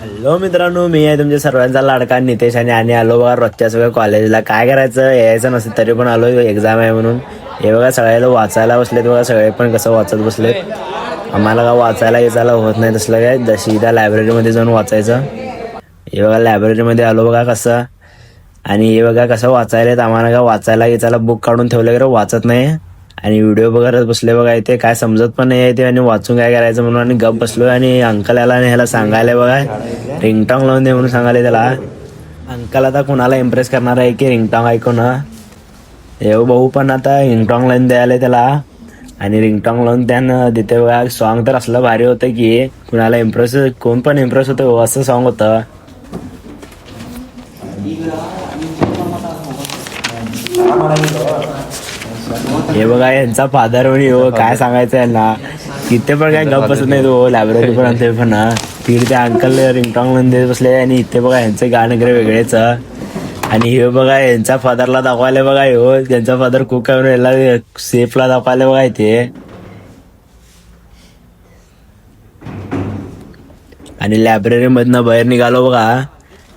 Hello मित्रांनो, मी आहे तुमच्या सर्वांचा लाडका नितेश आणि आलो बघा रोजच्या सगळ्या कॉलेजला. काय करायचं, यायचं नसतं तरी पण आलो, एक्झाम आहे म्हणून. हे बघा सगळ्याला वाचायला बसलेत बघा, सगळे पण कसं वाचत बसलेत. आम्हाला का वाचायला यायला होत नाही तसलं काय, जशी इथं लायब्ररीमध्ये जाऊन वाचायचं. हे बघा लायब्ररीमध्ये आलो बघा कसं, आणि हे बघा कसं वाचायला. आम्हाला का वाचायला यायला बुक काढून ठेवलं की वाचत नाही, आणि व्हिडिओ बघत बसले बघा. इथे काय समजत पण नाही ते, आणि वाचून काय करायचं म्हणून आणि गप बसलो. आणि अंकल याला आणि ह्याला सांगायला बघा, रिंगटॉंग लावून दे म्हणून सांगायला त्याला. अंकल आता कुणाला इम्प्रेस करणार आहे की रिंगटॉंग ऐकून. हे भाऊ पण आता रिंगटॉंग लावून द्यायला त्याला, आणि रिंगटॉंग लावून त्यानं देते बघा. सॉन्ग तर असलं भारी होतं की कुणाला इम्प्रेस, कोण पण इम्प्रेस होतं असं सॉन्ग होतं. हे बघा यांचा फादर म्हणे हो, काय सांगायचं यांना. इथे पण काय गप बसत नाही तो लायब्ररी पण आणते पण. तिकडे ते अंकल रिंगटॉंग लावून देत बसले, आणि इथे बघा यांचे गाणं वगैरे वेगळेच. आणि हे बघा यांच्या फादरला दाखवायला बघा, हो त्यांचा फादर कुक आहे याला सेफला दाखवायला बघा इथे. आणि लायब्ररी मधनं बाहेर निघालो बघा,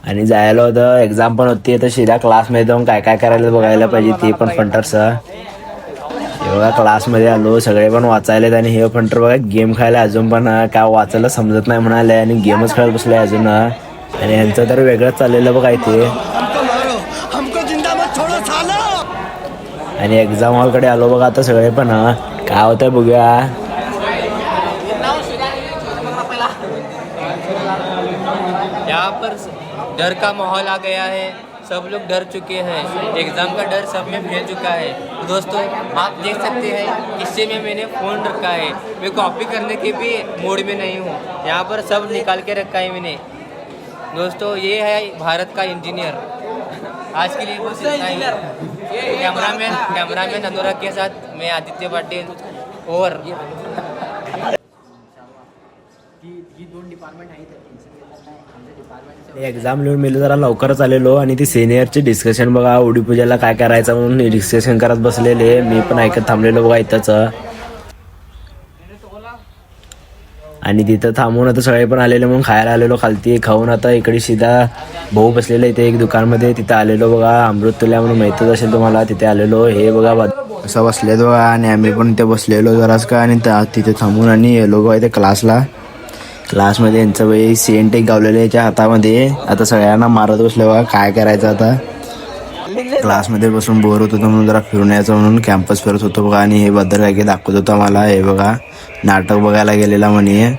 आणि जायला होतं एक्झाम पण होती. तर शिरा क्लासमध्ये जाऊन काय काय करायला बघायला पाहिजे ते पण फंटर्स. हे बघा क्लासमध्ये आलो, सगळे पण वाचायलेत. आणि हे फंटर बघा गेम खेळायला अजून पण काय वाचायला समजत नाही म्हणाले, आणि गेमच खेळत बसले अजून. आणि यांचं तर वेगळंच चाललेलं बघा इथे. आणि एक्झाम हॉलकडे आलो बघा आता सगळे पण. काय होतंय बघूया. यहाँ पर डर का माहौल आ गया है, सब लोग डर चुके हैं, एग्ज़ाम का डर सब में फैल चुका है। तो दोस्तों आप देख सकते हैं किस्से में मैंने फ़ोन रखा है, मैं कॉपी करने के भी मोड में नहीं हूँ। यहाँ पर सब निकाल के रखा है मैंने। दोस्तों ये है भारत का इंजीनियर। आज के लिए बस इतना ही। कैमरामैन अनुराग के साथ मैं आदित्य पाटिल। और एक्झाम लिहून मिळलं जरा लवकरच आलेलो, आणि ती सिनियरची डिस्कशन बघा, उडी पूजाला काय करायचं म्हणून डिस्कशन करत बसलेले. मी पण ऐकत थांबलेलो बघा इथंच. आणि तिथं थांबून आता सगळे पण आलेले म्हणून खायला आलेलो खालती. खाऊन आता इकडे सीधा भाऊ बसलेलं इथे एक दुकानमध्ये, तिथं आलेलो बघा. अमृतुल्या म्हणून माहितच असेल तुम्हाला, तिथे आलेलो. हे बघा असं बसलेलो बघा, आणि आम्ही पण इथे बसलेलो जरास का. आणि तिथे थांबून आणि गेलो बघा इथे क्लासमध्ये यांचं बाई सेंट एक गावलेलं याच्या हातामध्ये. आता सगळ्यांना मारत बसले बघा, काय करायचं आता. क्लासमध्ये बसून बोर होत होतं म्हणून जरा फिरून यायचं म्हणून कॅम्पस फिरत होतो बघा. आणि हे बद्दल काय दाखवत होतं मला. हे बघा नाटक बघायला गेलेला म्हणे.